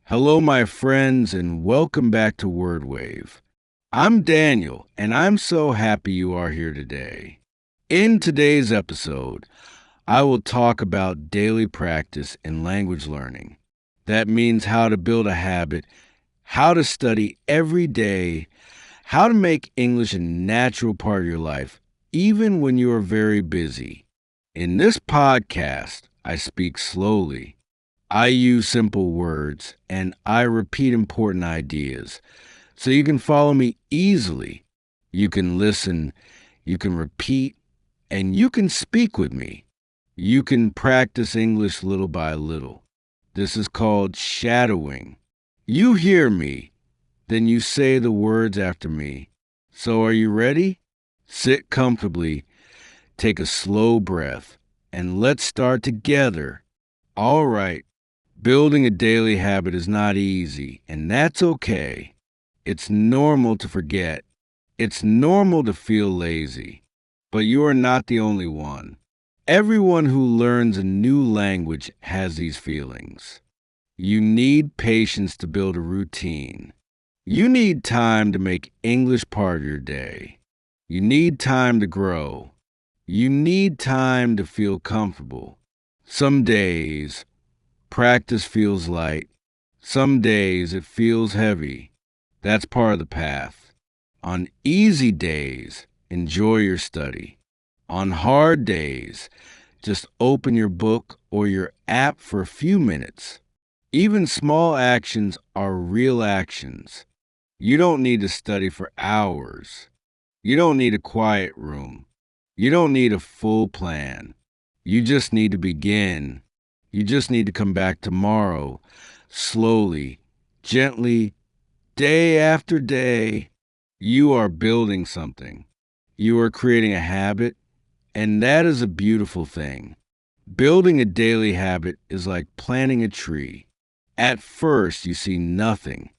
Hello, my friends, and welcome back to WordWave. I'm Daniel, and I'm so happy you are here today. In today's episode, I will talk about daily practice in language learning. That means how to build a habit, how to study every day, how to make English a natural part of your life, even when you are very busy. In this podcast, I speak slowly. I use simple words and I repeat important ideas so you can follow me easily. You can listen, you can repeat, and you can speak with me. You can practice English little by little. This is called shadowing. You hear me, then you say the words after me. So are you ready? Sit comfortably, take a slow breath, and let's start together. All right. Building a daily habit is not easy, and that's okay. It's normal to forget. It's normal to feel lazy. But you are not the only one. Everyone who learns a new language has these feelings. You need patience to build a routine. You need time to make English part of your day. You need time to grow. You need time to feel comfortable. Some days, practice feels light. Some days it feels heavy. That's part of the path. On easy days, enjoy your study. On hard days, just open your book or your app for a few minutes. Even small actions are real actions. You don't need to study for hours. You don't need a quiet room. You don't need a full plan. You just need to begin. You just need to come back tomorrow, slowly, gently, day after day. You are building something. You are creating a habit, and that is a beautiful thing. Building a daily habit is like planting a tree. At first, you see nothing.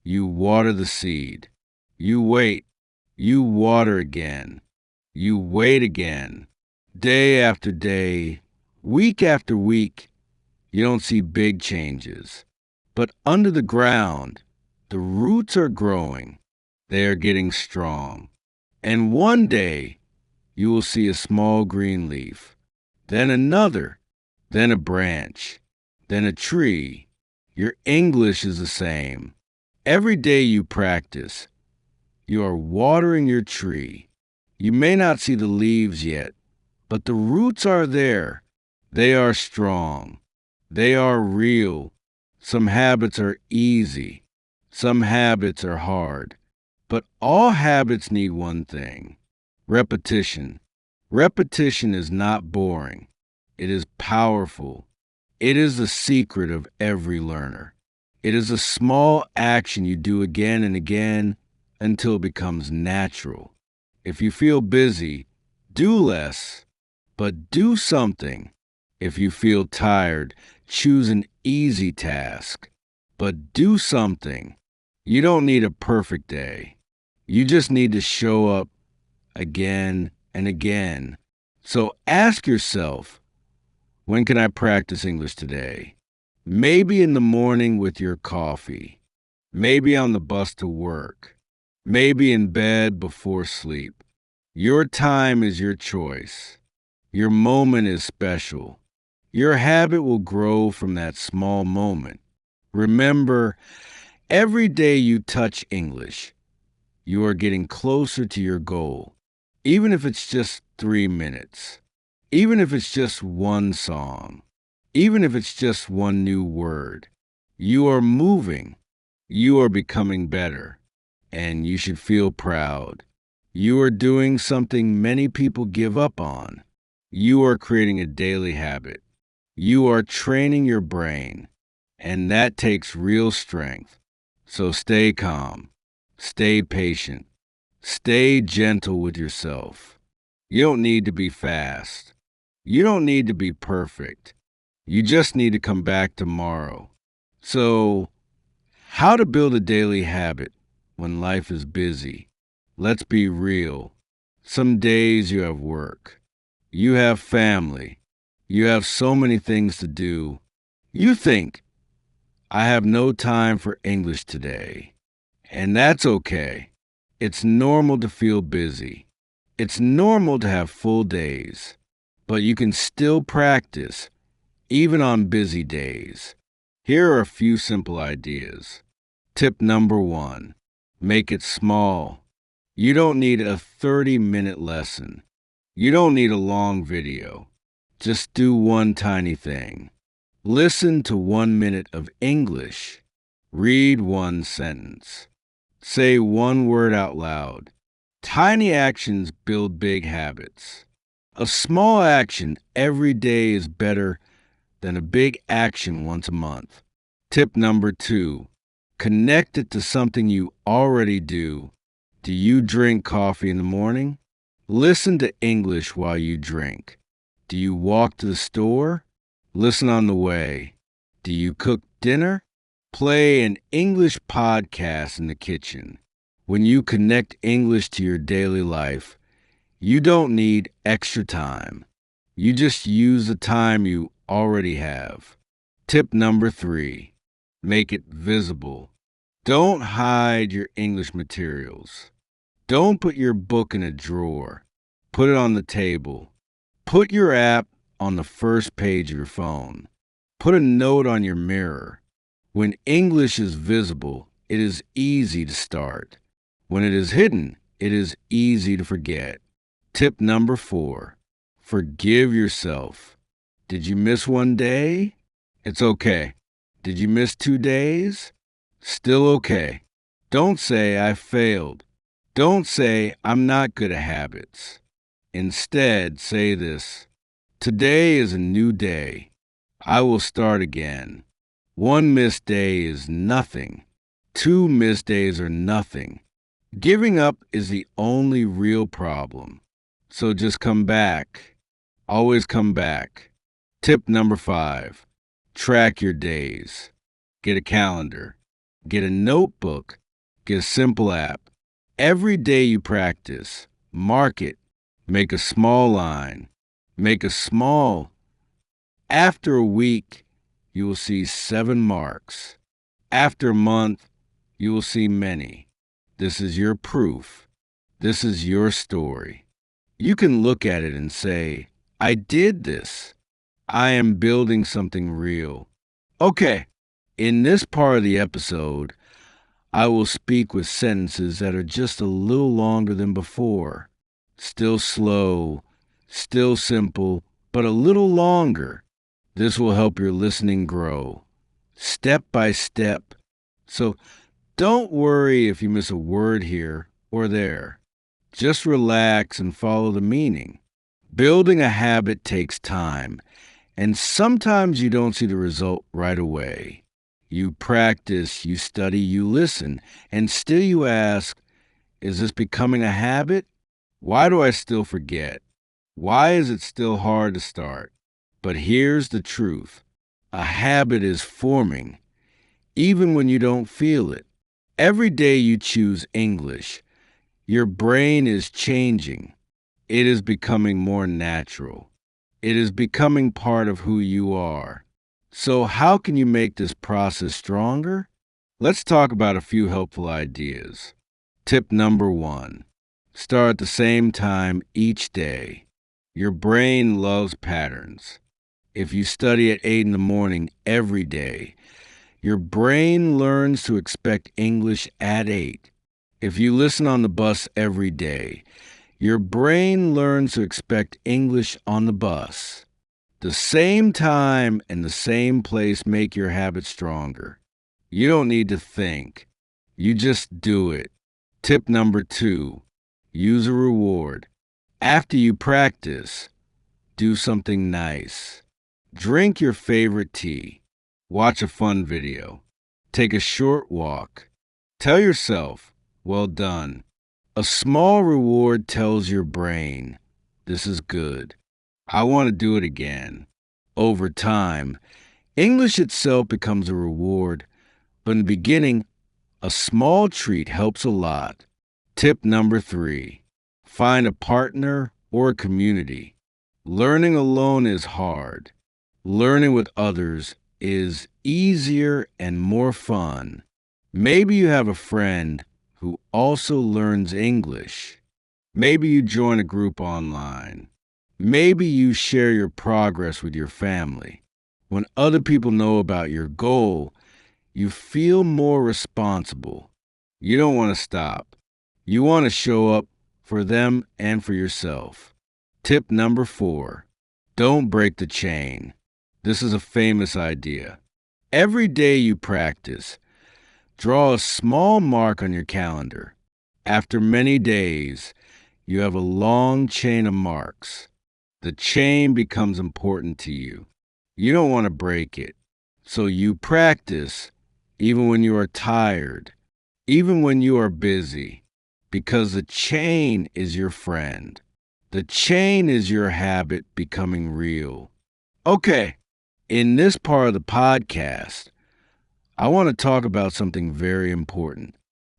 You water the seed. You wait. You water again. You wait again. Day after day, week after week, you don't see big changes. But under the ground, the roots are growing. They are getting strong. And one day, you will see a small green leaf, then another, then a branch, then a tree. Your English is the same. Every day you practice, you are watering your tree. You may not see the leaves yet, but the roots are there. They are strong. They are real. Some habits are easy. Some habits are hard. But all habits need one thing: repetition. Repetition is not boring. It is powerful. It is the secret of every learner. It is a small action you do again and again until it becomes natural. If you feel busy, do less, but do something. If you feel tired, choose an easy task, but do something. You don't need a perfect day. You just need to show up again and again. So ask yourself, when can I practice English today? Maybe in the morning with your coffee. Maybe on the bus to work. Maybe in bed before sleep. Your time is your choice. Your moment is special. Your habit will grow from that small moment. Remember, every day you touch English, you are getting closer to your goal, even if it's just 3 minutes, even if it's just one song, even if it's just one new word. You are moving. You are becoming better, and you should feel proud. You are doing something many people give up on. You are creating a daily habit. You are training your brain, and that takes real strength. So stay calm, stay patient, stay gentle with yourself. You don't need to be fast. You don't need to be perfect. You just need to come back tomorrow. So, how to build a daily habit when life is busy? Let's be real. Some days you have work. You have family. You have so many things to do. You think, I have no time for English today. And that's okay. It's normal to feel busy. It's normal to have full days. But you can still practice, even on busy days. Here are a few simple ideas. Tip number 1, make it small. You don't need a 30-minute lesson. You don't need a long video. Just do one tiny thing. Listen to 1 minute of English. Read one sentence. Say one word out loud. Tiny actions build big habits. A small action every day is better than a big action once a month. Tip number 2, connect it to something you already do. Do you drink coffee in the morning? Listen to English while you drink. Do you walk to the store? Listen on the way. Do you cook dinner? Play an English podcast in the kitchen. When you connect English to your daily life, you don't need extra time. You just use the time you already have. Tip number 3, make it visible. Don't hide your English materials. Don't put your book in a drawer. Put it on the table. Put your app on the first page of your phone. Put a note on your mirror. When English is visible, it is easy to start. When it is hidden, it is easy to forget. Tip number 4, forgive yourself. Did you miss one day? It's okay. Did you miss 2 days? Still okay. Don't say I failed. Don't say I'm not good at habits. Instead, say this: today is a new day. I will start again. 1 missed day is nothing. 2 missed days are nothing. Giving up is the only real problem. So just come back. Always come back. Tip number 5, track your days. Get a calendar. Get a notebook. Get a simple app. Every day you practice, mark it. Make a small line. Make a small. After a week, you will see 7 marks. After a month, you will see many. This is your proof. This is your story. You can look at it and say, I did this. I am building something real. Okay, in this part of the episode, I will speak with sentences that are just a little longer than before. Still slow, still simple, but a little longer. This will help your listening grow, step by step. So don't worry if you miss a word here or there. Just relax and follow the meaning. Building a habit takes time, and sometimes you don't see the result right away. You practice, you study, you listen, and still you ask, is this becoming a habit? Why do I still forget? Why is it still hard to start? But here's the truth. A habit is forming, even when you don't feel it. Every day you choose English, your brain is changing. It is becoming more natural. It is becoming part of who you are. So how can you make this process stronger? Let's talk about a few helpful ideas. Tip number 1, start at the same time each day. Your brain loves patterns. If you study at 8 in the morning every day, your brain learns to expect English at 8. If you listen on the bus every day, your brain learns to expect English on the bus. The same time and the same place make your habit stronger. You don't need to think. You just do it. Tip number 2, use a reward. After you practice, do something nice. Drink your favorite tea. Watch a fun video. Take a short walk. Tell yourself, well done. A small reward tells your brain, this is good. I want to do it again. Over time, English itself becomes a reward, but in the beginning, a small treat helps a lot. Tip number 3, find a partner or a community. Learning alone is hard. Learning with others is easier and more fun. Maybe you have a friend who also learns English. Maybe you join a group online. Maybe you share your progress with your family. When other people know about your goal, you feel more responsible. You don't want to stop. You want to show up for them and for yourself. Tip number 4, don't break the chain. This is a famous idea. Every day you practice, draw a small mark on your calendar. After many days, you have a long chain of marks. The chain becomes important to you. You don't want to break it. So you practice even when you are tired, even when you are busy, because the chain is your friend. The chain is your habit becoming real. Okay, in this part of the podcast, I want to talk about something very important.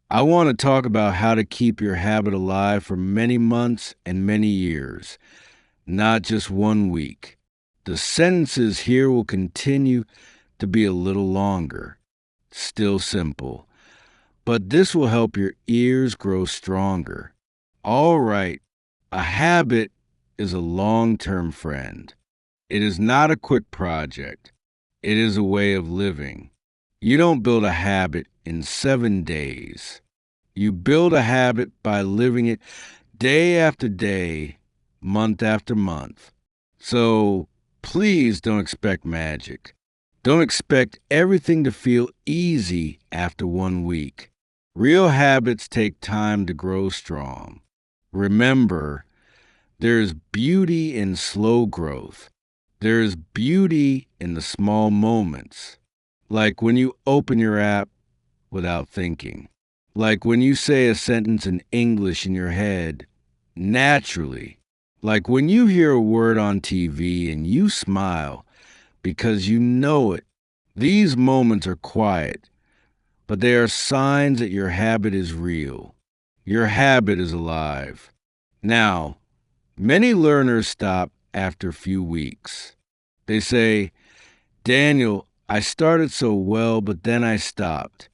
I want to talk about how to keep your habit alive for many months and many years, not just 1 week. The sentences here will continue to be a little longer, still simple, but this will help your ears grow stronger. All right, a habit is a long-term friend. It is not a quick project. It is a way of living. You don't build a habit in 7 days. You build a habit by living it day after day, month after month. So please don't expect magic. Don't expect everything to feel easy after 1 week. Real habits take time to grow strong. Remember, there is beauty in slow growth. There is beauty in the small moments. Like when you open your app without thinking. Like when you say a sentence in English in your head, naturally. Like when you hear a word on TV and you smile because you know it. These moments are quiet, but they are signs that your habit is real. Your habit is alive. Now, many learners stop after a few weeks. They say, Daniel, I started so well, but then I stopped.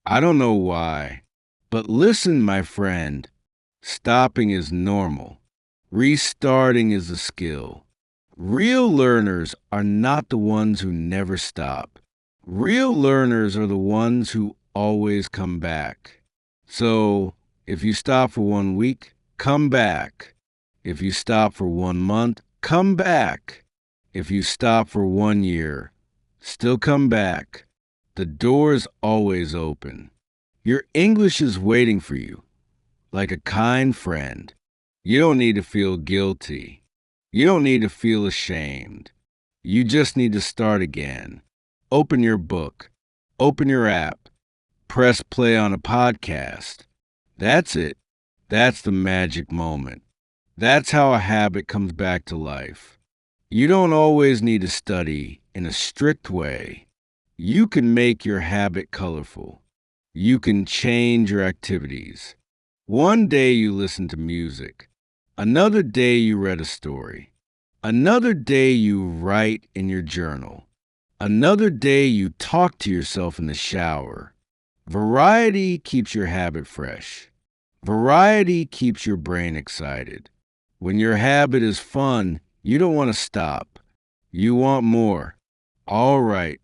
I don't know why. But listen, my friend, stopping is normal. Restarting is a skill. Real learners are not the ones who never stop. Real learners are the ones who always come back. So, if you stop for 1 week, come back. If you stop for 1 month, come back. If you stop for 1 year, still come back. The door is always open. Your English is waiting for you, like a kind friend. You don't need to feel guilty. You don't need to feel ashamed. You just need to start again. Open your book. Open your app. Press play on a podcast. That's it. That's the magic moment. That's how a habit comes back to life. You don't always need to study in a strict way. You can make your habit colorful. You can change your activities. One day you listen to music. Another day you read a story. Another day you write in your journal. Another day you talk to yourself in the shower. Variety keeps your habit fresh. Variety keeps your brain excited. When your habit is fun, you don't want to stop. You want more. All right.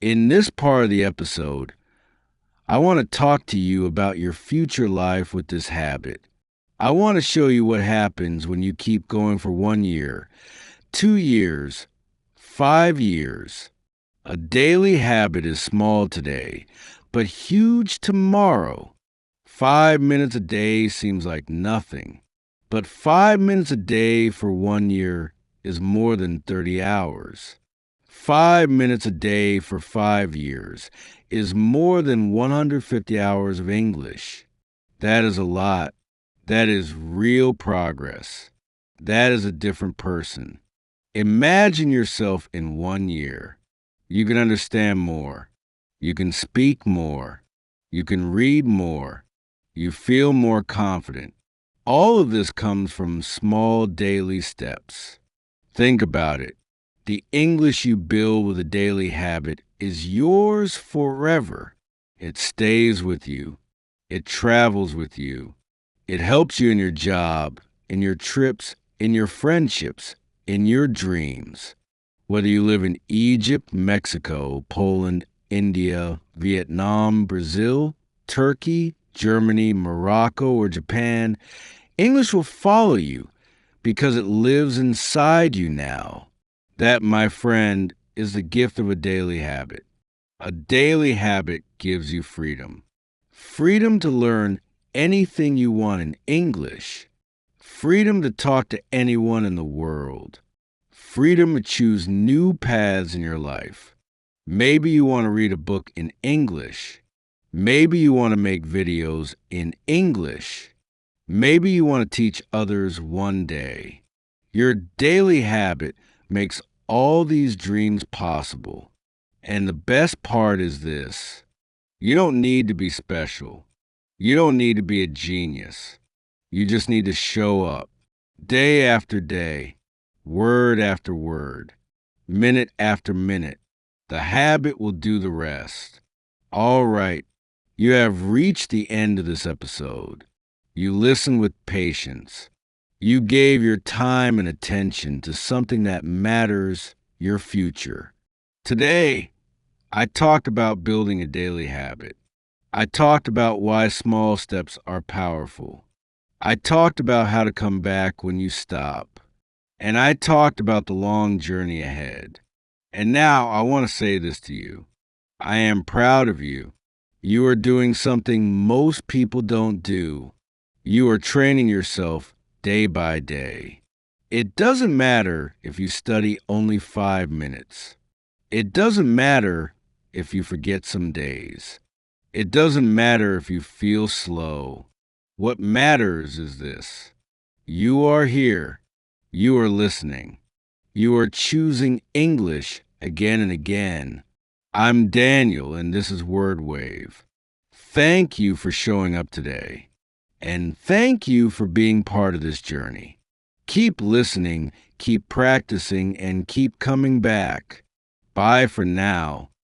In this part of the episode, I want to talk to you about your future life with this habit. I want to show you what happens when you keep going for 1 year, 2 years, 5 years. A daily habit is small today, but huge tomorrow. 5 minutes a day seems like nothing, but 5 minutes a day for 1 year is more than 30 hours. 5 minutes a day for 5 years is more than 150 hours of English. That is a lot. That is real progress. That is a different person. Imagine yourself in 1 year. You can understand more. You can speak more. You can read more. You feel more confident. All of this comes from small daily steps. Think about it. The English you build with a daily habit is yours forever. It stays with you. It travels with you. It helps you in your job, in your trips, in your friendships, in your dreams. Whether you live in Egypt, Mexico, Poland, India, Vietnam, Brazil, Turkey, Germany, Morocco, or Japan, English will follow you because it lives inside you now. That, my friend, is the gift of a daily habit. A daily habit gives you freedom. Freedom to learn anything you want in English. Freedom to talk to anyone in the world. Freedom to choose new paths in your life. Maybe you want to read a book in English. Maybe you want to make videos in English. Maybe you want to teach others one day. Your daily habit makes all these dreams possible. And the best part is this: you don't need to be special. You don't need to be a genius. You just need to show up day after day, word after word, minute after minute. The habit will do the rest. All right, you have reached the end of this episode. You listened with patience. You gave your time and attention to something that matters, your future. Today, I talked about building a daily habit. I talked about why small steps are powerful. I talked about how to come back when you stop. And I talked about the long journey ahead. And now I want to say this to you. I am proud of you. You are doing something most people don't do. You are training yourself day by day. It doesn't matter if you study only 5 minutes. It doesn't matter if you forget some days. It doesn't matter if you feel slow. What matters is this: you are here. You are listening. You are choosing English again and again. I'm Daniel, and this is WordWave. Thank you for showing up today. And thank you for being part of this journey. Keep listening, keep practicing, and keep coming back. Bye for now.